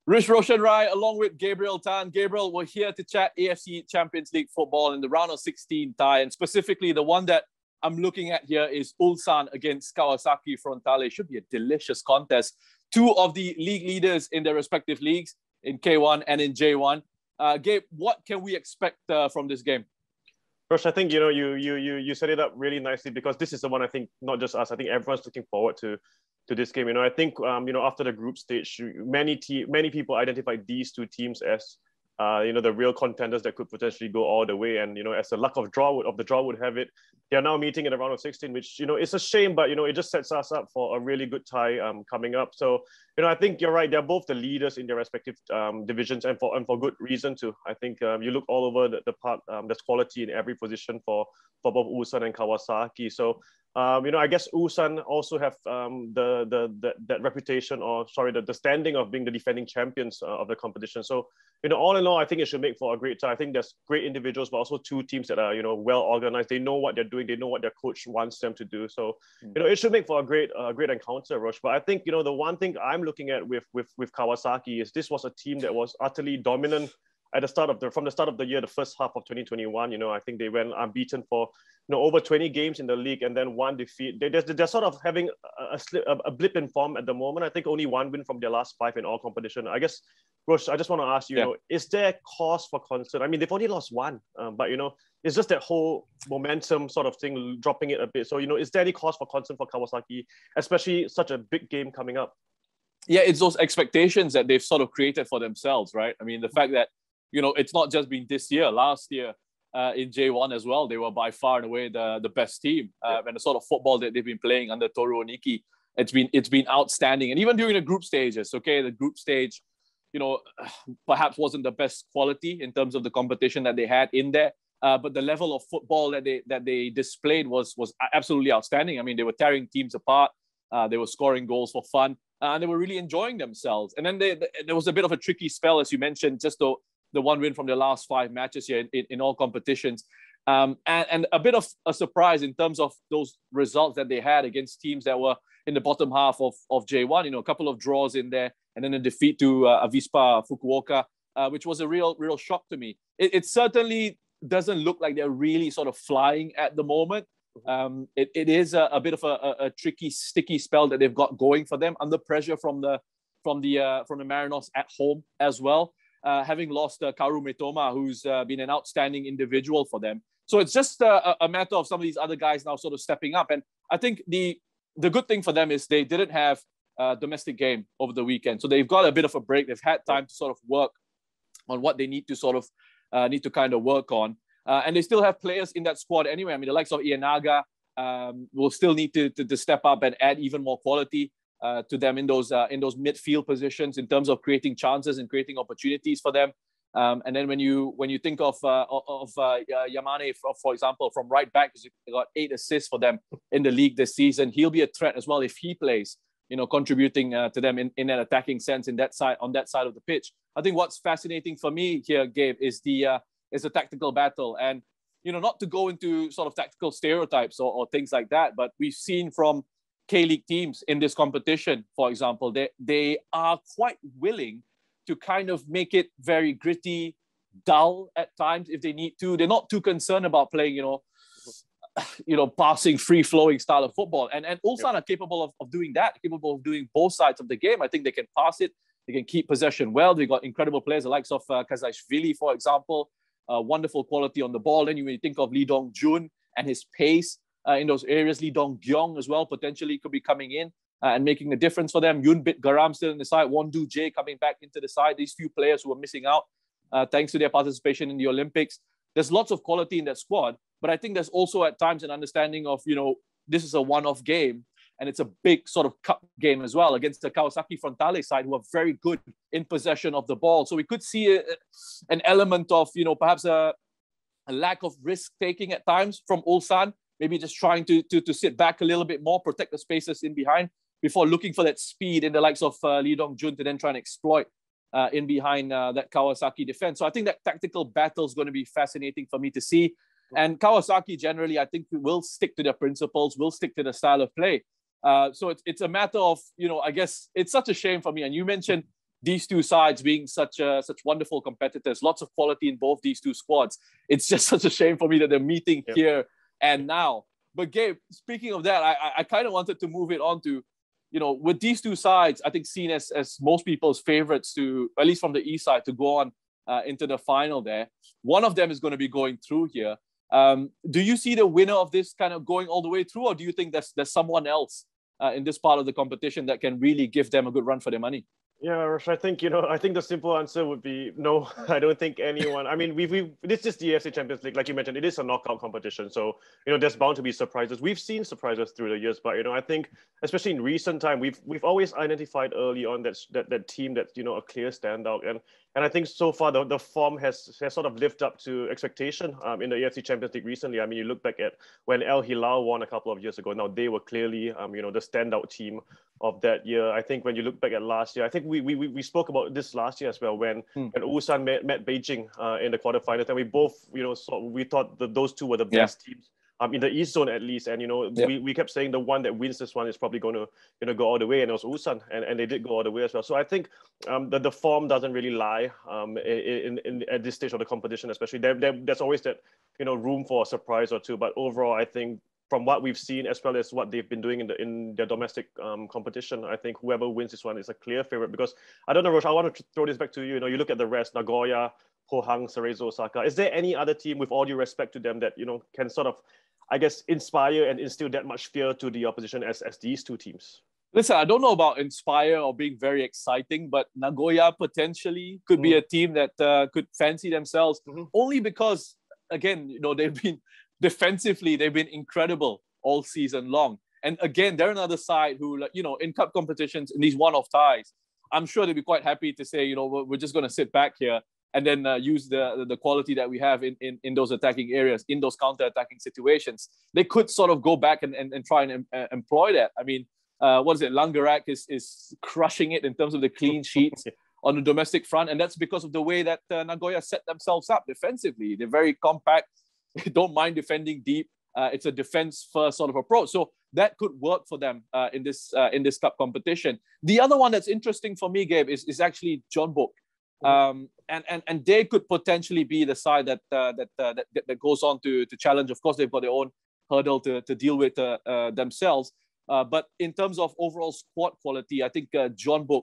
Rhysh, Roshan, Rai, along with Gabriel Tan. Gabriel, we're here to chat AFC Champions League football in the round of 16 tie, and specifically the one that I'm looking at here is Ulsan against Kawasaki Frontale. It should be a delicious contest. Two of the league leaders in their respective leagues, in K1 and in J1. Gabe, what can we expect from this game? Rosh, I think you set it up really nicely, because this is the one, I think, not just us, I think everyone's looking forward to this game. I think after the group stage, many people identified these two teams as the real contenders that could potentially go all the way. And as the luck of the draw would have it, they are now meeting in the round of 16, which it's a shame, but it just sets us up for a really good tie coming up. So I think you're right. They're both the leaders in their respective divisions, and for good reason too. I think you look all over the park. There's quality in every position for both Ulsan and Kawasaki. So I guess Ulsan also have that reputation, or sorry, the standing of being the defending champions of the competition. So all in all, I think it should make for a great tie. I think there's great individuals, but also two teams that are well organized. They know what they're doing. They know what their coach wants them to do. So it should make for a great encounter, Rush. But I think the one thing I'm looking at with Kawasaki is this was a team that was utterly dominant at the start of from the start of the year, the first half of 2021. I think they went unbeaten for over 20 games in the league, and then one defeat. They're sort of having a blip in form at the moment. I think only one win from their last 5 in all competition. I guess, Rosh, I just want to ask you, is there cause for concern? I mean, they've only lost one, but it's just that whole momentum sort of thing, dropping it a bit. So is there any cause for concern for Kawasaki, especially such a big game coming up? Yeah, it's those expectations that they've sort of created for themselves, right? I mean, the fact that it's not just been this year. Last year in J1 as well, they were by far and away the best team. And the sort of football that they've been playing under Toru Oniki, it's been outstanding. And even during the group stages, the group stage, perhaps wasn't the best quality in terms of the competition that they had in there. But the level of football that they displayed was absolutely outstanding. I mean, they were tearing teams apart. They were scoring goals for fun. And they were really enjoying themselves. And then there was a bit of a tricky spell, as you mentioned, just the one win from the last 5 matches here in all competitions. And a bit of a surprise in terms of those results that they had against teams that were in the bottom half of J1, a couple of draws in there, and then a defeat to Avispa Fukuoka, which was a real shock to me. It certainly doesn't look like they're really sort of flying at the moment. It is a bit of a tricky, sticky spell that they've got going for them, under pressure from the Marinos at home as well. Having lost Kaoru Mitoma, who's been an outstanding individual for them. So it's just a matter of some of these other guys now sort of stepping up. And I think the good thing for them is they didn't have a domestic game over the weekend. So they've got a bit of a break. They've had time to sort of work on what they need to kind of work on. And they still have players in that squad anyway. I mean, the likes of Ienaga will still need to step up and add even more quality to them in those midfield positions in terms of creating chances and creating opportunities for them. And then when you think of Yamane, for example, from right back, he got 8 assists for them in the league this season. He'll be a threat as well if he plays, contributing to them in an attacking sense on that side of the pitch. I think what's fascinating for me here, Gabe, is the tactical battle. And not to go into sort of tactical stereotypes or things like that, but we've seen from K-League teams in this competition, for example, they are quite willing to kind of make it very gritty, dull at times if they need to. They're not too concerned about playing, passing, free-flowing style of football. And Ulsan are capable of doing that, capable of doing both sides of the game. I think they can pass it. They can keep possession well. They got incredible players, the likes of Kazashvili, for example, wonderful quality on the ball. Then you think of Lee Dong-jun and his pace in those areas. Lee Dong-gyong as well potentially could be coming in and making a difference for them. Yunbit Garam still in the side. Wondu J coming back into the side. These few players who are missing out thanks to their participation in the Olympics. There's lots of quality in that squad, but I think there's also at times an understanding of, this is a one-off game and it's a big sort of cup game as well against the Kawasaki Frontale side, who are very good in possession of the ball. So we could see an element of, perhaps a lack of risk-taking at times from Ulsan, maybe just trying to sit back a little bit more, protect the spaces in behind before looking for that speed in the likes of Lee Dong-jun to then try and exploit in behind that Kawasaki defense. So I think that tactical battle is going to be fascinating for me to see. And Kawasaki generally, I think, will stick to their principles, will stick to the style of play. So it's a matter of, I guess it's such a shame for me. And you mentioned these two sides being such wonderful competitors, lots of quality in both these two squads. It's just such a shame for me that they're meeting here and now. But Gabe, speaking of that, I kind of wanted to move it on to, with these two sides, I think seen as most people's favorites to, at least from the East side, to go on into the final there. One of them is going to be going through here. Do you see the winner of this kind of going all the way through, or do you think there's someone else in this part of the competition that can really give them a good run for their money? Yeah, Roshan, I think, I think the simple answer would be no. I don't think anyone. I mean, this is the AFC Champions League, like you mentioned. It is a knockout competition, so there's bound to be surprises. We've seen surprises through the years, but I think especially in recent time, we've always identified early on that team that's a clear standout, and I think so far the form has sort of lived up to expectation in the AFC Champions League recently. I mean, you look back at when Al Hilal won a couple of years ago. Now they were clearly the standout team of that year. I think when you look back at last year, I think we spoke about this last year as well when Ulsan met Beijing in the quarterfinals, and we both we thought that those two were the best teams in the East zone at least, and we kept saying the one that wins this one is probably going to go all the way, and it was Ulsan, and they did go all the way as well. So I think the form doesn't really lie in at this stage of the competition, especially there's always that room for a surprise or two, but overall I think from what we've seen as well as what they've been doing in their domestic competition, I think whoever wins this one is a clear favorite. Because I don't know, Rosh, I want to throw this back to you. You look at the rest: Nagoya, Pohang, Cerezo, Osaka. Is there any other team, with all due respect to them, that can sort of, I guess, inspire and instill that much fear to the opposition as these two teams? Listen, I don't know about inspire or being very exciting, but Nagoya potentially could be a team that could fancy themselves, only because, again, they've been defensively, they've been incredible all season long. And again, they're another side who, in cup competitions, in these one-off ties, I'm sure they'd be quite happy to say, we're just going to sit back here and then use the quality that we have in those attacking areas, in those counter-attacking situations. They could sort of go back and try and employ that. I mean, what is it? Langerak is crushing it in terms of the clean sheets on the domestic front. And that's because of the way that Nagoya set themselves up defensively. They're very compact. They don't mind defending deep. It's a defense-first sort of approach. So that could work for them in this cup competition. The other one that's interesting for me, Gabe, is actually Jeonbuk. And they could potentially be the side that goes on to challenge. Of course, they've got their own hurdle to deal with themselves. But in terms of overall squad quality, I think Jeonbuk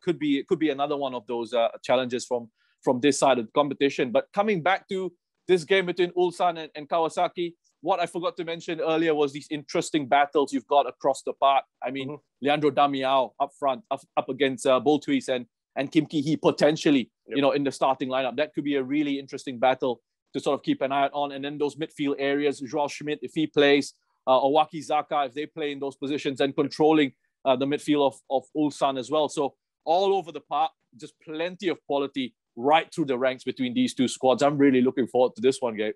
could be another one of those challenges from this side of the competition. But coming back to this game between Ulsan and Kawasaki, what I forgot to mention earlier was these interesting battles you've got across the park. I mean, Leandro Damiao up front, up against Boltuis and Kim Ki-hee potentially, in the starting lineup. That could be a really interesting battle to sort of keep an eye on. And then those midfield areas, Joao Schmidt, if he plays, or Wakizaka, if they play in those positions, and controlling the midfield of Ulsan as well. So all over the park, just plenty of quality right through the ranks between these two squads. I'm really looking forward to this one, Gabe.